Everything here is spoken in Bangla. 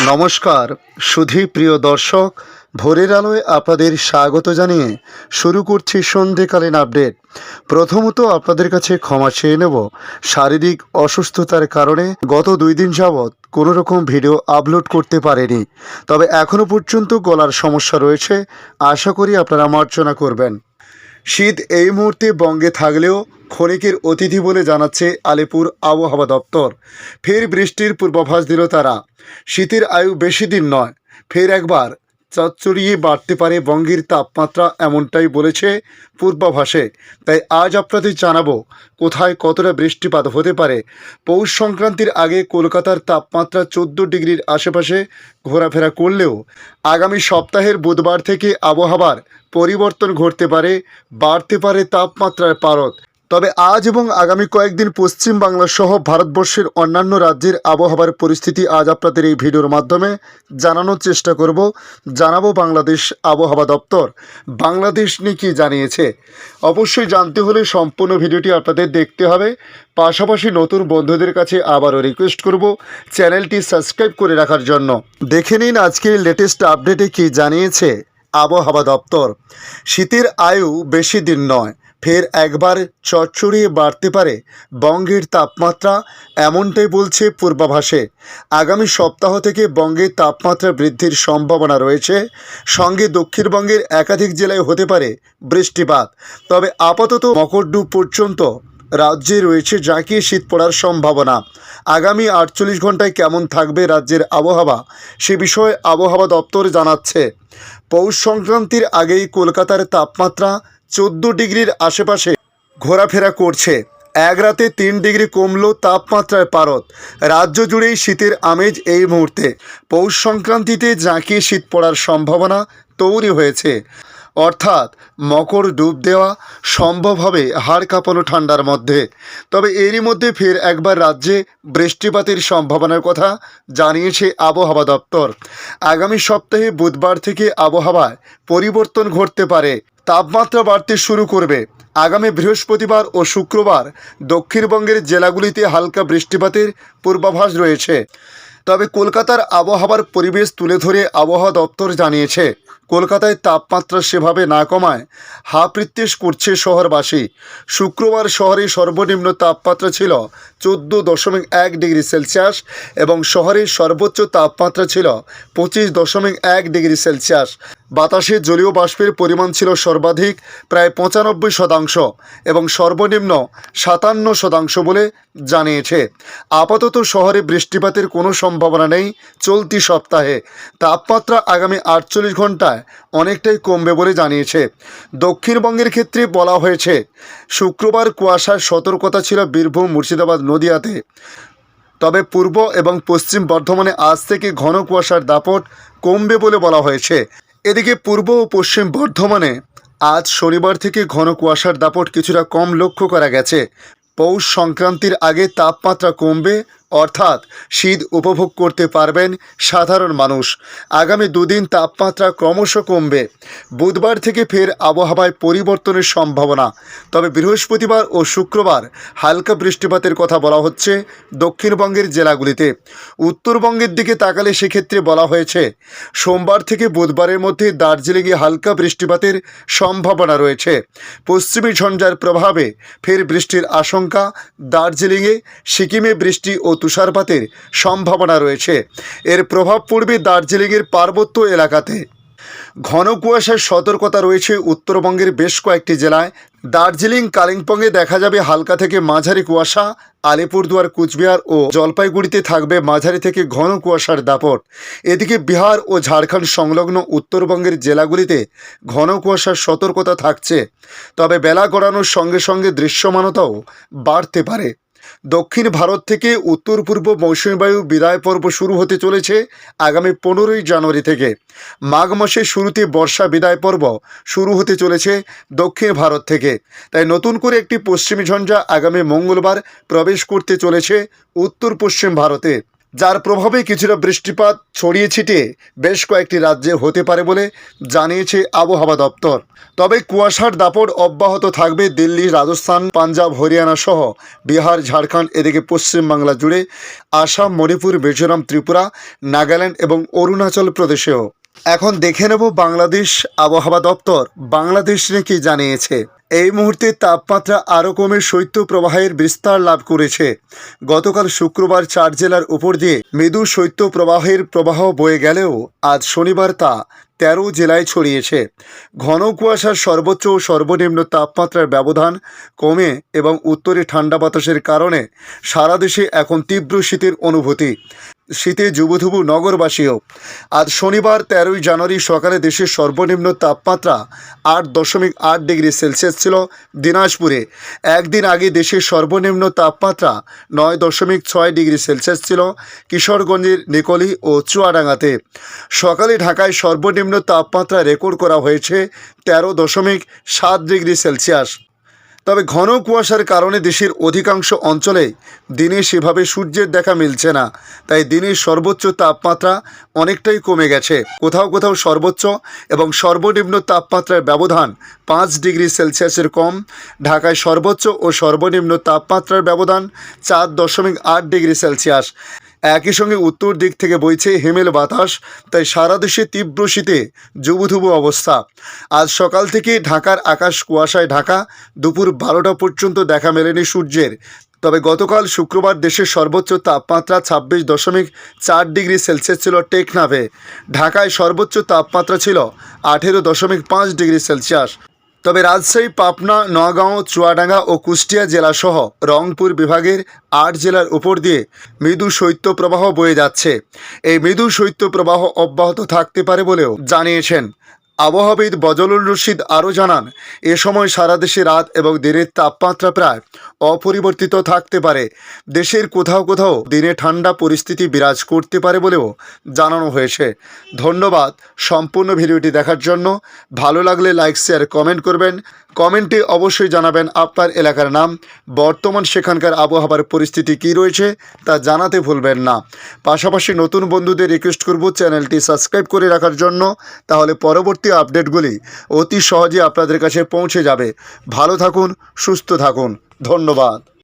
নমস্কার সুধী প্রিয় দর্শক, ভোরের আলোয় আপনাদের স্বাগত জানিয়ে শুরু করছি সন্ধেকালীন আপডেট। প্রথমত আপনাদের কাছে ক্ষমা চেয়ে নেব, শারীরিক অসুস্থতার কারণে গত 2 দিন যাবৎ কোনো রকম ভিডিও আপলোড করতে পারেনি। তবে এখনও পর্যন্ত গলার সমস্যা রয়েছে, আশা করি আপনারা মার্জনা করবেন। শীত এই মুহূর্তে বঙ্গে থাকলেও ক্ষণিকের অতিথি বলে জানাচ্ছে আলিপুর আবহাওয়া দপ্তর। ফের বৃষ্টির পূর্বাভাস দিল তারা। শীতের আয়ু বেশি দিন নয়, ফের একবার চচ্চড়িয়ে বাড়তে পারে বঙ্গের তাপমাত্রা, এমনটাই বলেছে পূর্বাভাসে। তাই আজ আপনাদের জানাবো কোথায় কতটা বৃষ্টিপাত হতে পারে। পৌষ সংক্রান্তির আগে কলকাতার তাপমাত্রা 14 ডিগ্রির আশেপাশে ঘোরাফেরা করলেও আগামী সপ্তাহের বুধবার থেকে আবহাওয়ার পরিবর্তন ঘটতে পারে, বাড়তে পারে তাপমাত্রার পারদ। তবে আজ এবং আগামী কয়েকদিন পশ্চিম বাংলা সহ ভারতবর্ষের অন্যান্য রাজ্যের আবহাওয়ার পরিস্থিতি আজ আপনাদের এই ভিডিওর মাধ্যমে জানানোর চেষ্টা করব। জানাবো বাংলাদেশ আবহাওয়া দপ্তর বাংলাদেশ নিয়ে কী জানিয়েছে। অবশ্যই জানতে হলে সম্পূর্ণ ভিডিওটি আপনাদের দেখতে হবে। পাশাপাশি নতুন বন্ধুদের কাছে আবারও রিকোয়েস্ট করব চ্যানেলটি সাবস্ক্রাইব করে রাখার জন্য। দেখে নিন আজকের লেটেস্ট আপডেটে কী জানিয়েছে আবহাওয়া দপ্তর। শীতের আয়ু বেশি দিন নয়, ফের একবার চচ্চড়িয়ে বাড়তে পারে বঙ্গের তাপমাত্রা, এমনটাই বলছে পূর্বাভাসে। আগামী সপ্তাহ থেকে বঙ্গে তাপমাত্রা বৃদ্ধির সম্ভাবনা রয়েছে। সঙ্গে দক্ষিণবঙ্গের একাধিক জেলায় হতে পারে বৃষ্টিপাত। তবে আপাতত মকরডুব পর্যন্ত রাজ্যে রয়েছে জাঁকিয়ে শীত পড়ার সম্ভাবনা। আগামী 48 ঘন্টায় কেমন থাকবে রাজ্যের আবহাওয়া, সে বিষয়ে আবহাওয়া দপ্তর জানাচ্ছে। পৌষ সংক্রান্তির আগেই কলকাতার তাপমাত্রা 14 ডিগ্রির আশেপাশে ঘোরাফেরা করছে। এক রাতে 3 ডিগ্রি কমল তাপমাত্রার পারদ। রাজ্য জুড়েই শীতের আমেজ এই মুহূর্তে। পৌষ সংক্রান্তিতে জাঁকিয়ে শীত পড়ার সম্ভাবনা তৈরি হয়েছে, অর্থাৎ মকর ডুব দেওয়া সম্ভব হবে হাড় কাঁপানো ঠান্ডার মধ্যে। তবে এরই মধ্যে ফের একবার রাজ্যে বৃষ্টিপাতের সম্ভাবনার কথা জানিয়েছে আবহাওয়া দপ্তর। আগামী সপ্তাহে বুধবার থেকে আবহাওয়ায় পরিবর্তন ঘটতে পারে, তাপমাত্রা বাড়তে শুরু করবে। আগামী বৃহস্পতিবার ও শুক্রবার দক্ষিণবঙ্গের জেলাগুলিতে হালকা বৃষ্টিপাতের পূর্বাভাস রয়েছে। তবে কলকাতার আবহাওয়ার পরিবেশ তুলে ধরে আবহাওয়া দপ্তর জানিয়েছে, কলকাতায় তাপমাত্রা সেভাবে না কমায় হাপিত্তেশ করছে শহরবাসী। শুক্রবার শহরে সর্বনিম্ন তাপমাত্রা ছিল 14.1 ডিগ্রি সেলসিয়াস এবং শহরের সর্বোচ্চ তাপমাত্রা ছিল 25.1 ডিগ্রি সেলসিয়াস। বাতাসে জলীয় বাষ্পের পরিমাণ ছিল সর্বাধিক প্রায় 95% এবং সর্বনিম্ন 57% বলে জানিয়েছে। আপাতত শহরে বৃষ্টিপাতের কোনো সম্ভাবনা নেই চলতি সপ্তাহে। তাপমাত্রা আগামী 48 ঘন্টায় অনেকটাই কমবে বলে জানিয়েছে। দক্ষিণবঙ্গের ক্ষেত্রে বলা হয়েছে, শুক্রবার কুয়াশার সতর্কতা ছিল বীরভূম, মুর্শিদাবাদ, নদিয়াতে। তবে পূর্ব এবং পশ্চিম বর্ধমানে আজ থেকে ঘন কুয়াশার দাপট কমবে বলে বলা হয়েছে। এদিকে পূর্ব ও পশ্চিম বর্ধমানে আজ শনিবার থেকে ঘন কুয়াশার দাপট কিছুটা কম লক্ষ্য করা গেছে। পৌষ সংক্রান্তির আগে তাপমাত্রা কমবে, অর্থাৎ শীত উপভোগ করতে পারবেন সাধারণ মানুষ। আগামী 2 দিন তাপমাত্রা ক্রমশ কমবে। বুধবার থেকে ফের আবহাওয়ায় পরিবর্তনের সম্ভাবনা। তবে বৃহস্পতিবার ও শুক্রবার হালকা বৃষ্টিপাতের কথা বলা হচ্ছে দক্ষিণবঙ্গের জেলাগুলিতে। উত্তরবঙ্গের দিকে তাকালে সেক্ষেত্রে বলা হয়েছে, সোমবার থেকে বুধবারের মধ্যে দার্জিলিংয়ে হালকা বৃষ্টিপাতের সম্ভাবনা রয়েছে। পশ্চিমী ঝঞ্ঝার প্রভাবে ফের বৃষ্টির আশঙ্কা। দার্জিলিংয়ে, সিকিমে বৃষ্টি ও তুষারপাতের সম্ভাবনা রয়েছে। এর প্রভাব পড়বে দার্জিলিংয়ের পার্বত্য এলাকাতে। ঘন কুয়াশার সতর্কতা রয়েছে উত্তরবঙ্গের বেশ কয়েকটি জেলায়। দার্জিলিং, কালিম্পংয়ে দেখা যাবে হালকা থেকে মাঝারি কুয়াশা। আলিপুরদুয়ার, কুচবিহার ও জলপাইগুড়িতে থাকবে মাঝারি থেকে ঘন কুয়াশার দাপট। এদিকে বিহার ও ঝাড়খণ্ড সংলগ্ন উত্তরবঙ্গের জেলাগুলিতে ঘন কুয়াশার সতর্কতা থাকছে। তবে বেলা গড়ানোর সঙ্গে সঙ্গে দৃশ্যমানতাও বাড়তে পারে। দক্ষিণ ভারত থেকে উত্তর পূর্ব মৌসুমী বায়ু বিদায় পর্ব শুরু হতে চলেছে আগামী 15ই জানুয়ারি থেকে। মাঘ মাসের শুরুতে বর্ষা বিদায় পর্ব শুরু হতে চলেছে দক্ষিণ ভারত থেকে। তাই নতুন করে একটি পশ্চিমী ঝঞ্ঝা আগামী মঙ্গলবার প্রবেশ করতে চলেছে উত্তর পশ্চিম ভারতে। যার প্রভাবে কিছুটা বৃষ্টিপাত ছড়িয়ে ছিটিয়ে বেশ কয়েকটি রাজ্যে হতে পারে বলে জানিয়েছে আবহাওয়া দপ্তর। তবে কুয়াশার দাপট অব্যাহত থাকবে দিল্লি, রাজস্থান, পাঞ্জাব, হরিয়ানা সহ বিহার, ঝাড়খণ্ড, এদিকে পশ্চিমবাংলা জুড়ে, আসাম, মণিপুর, মিজোরাম, ত্রিপুরা, নাগাল্যান্ড এবং অরুণাচল প্রদেশেও। এখন দেখে নেব বাংলাদেশ আবহাওয়া দপ্তর বাংলাদেশ কি জানিয়েছে। এই মুহূর্তে তাপমাত্রা আরও কমে শৈত্যপ্রবাহের বিস্তার লাভ করেছে। গতকাল শুক্রবার 4 জেলার উপর দিয়ে মৃদু শৈত্যপ্রবাহের প্রবাহ বয়ে গেলেও আজ শনিবার তা 13 জেলায় ছড়িয়েছে। ঘন কুয়াশার সর্বোচ্চ ও সর্বনিম্ন তাপমাত্রার ব্যবধান কমে এবং উত্তরে ঠান্ডা বাতাসের কারণে সারা দেশে এখন তীব্র শীতের অনুভূতি। শীতে জুবুথুবু নগরবাসীও। আজ শনিবার 13 জানুয়ারি সকালে দেশের সর্বনিম্ন তাপমাত্রা 8.8 ডিগ্রি সেলসিয়াস ছিল দিনাজপুরে। একদিন আগে দেশের সর্বনিম্ন তাপমাত্রা 9.6 ডিগ্রি সেলসিয়াস ছিল কিশোরগঞ্জের নিকলি ও চুয়াডাঙ্গাতে। সকালে ঢাকায় সর্বনিম্ন তাপমাত্রা রেকর্ড করা হয়েছে 13.7 ডিগ্রি সেলসিয়াস। তবে ঘন কুয়াশার কারণে দেশের অধিকাংশ অঞ্চলে দিনে সেভাবে সূর্যের দেখা মিলছে না, তাই দিনের সর্বোচ্চ তাপমাত্রা অনেকটাই কমে গেছে। কোথাও কোথাও সর্বোচ্চ এবং সর্বনিম্ন তাপমাত্রার ব্যবধান 5 ডিগ্রি সেলসিয়াসের কম। ঢাকায় সর্বোচ্চ ও সর্বনিম্ন তাপমাত্রার ব্যবধান 4.8 ডিগ্রি সেলসিয়াস। একই সঙ্গে উত্তর দিক থেকে বইছে হিমেল বাতাস, তাই সারা দেশে তীব্র শীতে জুবুথুবু অবস্থা। আজ সকাল থেকে ঢাকার আকাশ কুয়াশায় ঢাকা, দুপুর 12টা পর্যন্ত দেখা মেলেনি সূর্যের। তবে গতকাল শুক্রবার দেশের সর্বোচ্চ তাপমাত্রা 26.4 ডিগ্রি সেলসিয়াস ছিল টেকনাফে। ঢাকায় সর্বোচ্চ তাপমাত্রা ছিল 18.5 ডিগ্রি সেলসিয়াস। তবে রাজশাহী, পাবনা, নওগাঁ, চুয়াডাঙ্গা ও কুষ্টিয়া জেলাসহ রংপুর বিভাগের 8 জেলার উপর দিয়ে মৃদু শৈত্যপ্রবাহ বয়ে যাচ্ছে। এই মৃদু শৈত্যপ্রবাহ অব্যাহত থাকতে পারে বলেও জানিয়েছেন আবহাওয়াবিদ বজলুর রশিদ। আরও জানান, এ সময় সারা দেশে রাত এবং দিনের তাপমাত্রা প্রায় অপরিবর্তিত থাকতে পারে। দেশের কোথাও কোথাও দিনে ঠান্ডা পরিস্থিতি বিরাজ করতে পারে বলেও জানানো হয়েছে। ধন্যবাদ সম্পূর্ণ ভিডিওটি দেখার জন্য। ভালো লাগলে লাইক, শেয়ার, কমেন্ট করবেন। কমেন্টে অবশ্যই জানাবেন আপনার এলাকার নাম, বর্তমান সেখানকার আবহাওয়ার পরিস্থিতি কী রয়েছে তা জানাতে ভুলবেন না। পাশাপাশি নতুন বন্ধুদের রিকোয়েস্ট করব চ্যানেলটি সাবস্ক্রাইব করে রাখার জন্য, তাহলে পরবর্তী আপডেটগুলি অতি সহজে আপনাদের কাছে পৌঁছে যাবে। ভালো থাকুন, সুস্থ থাকুন, ধন্যবাদ।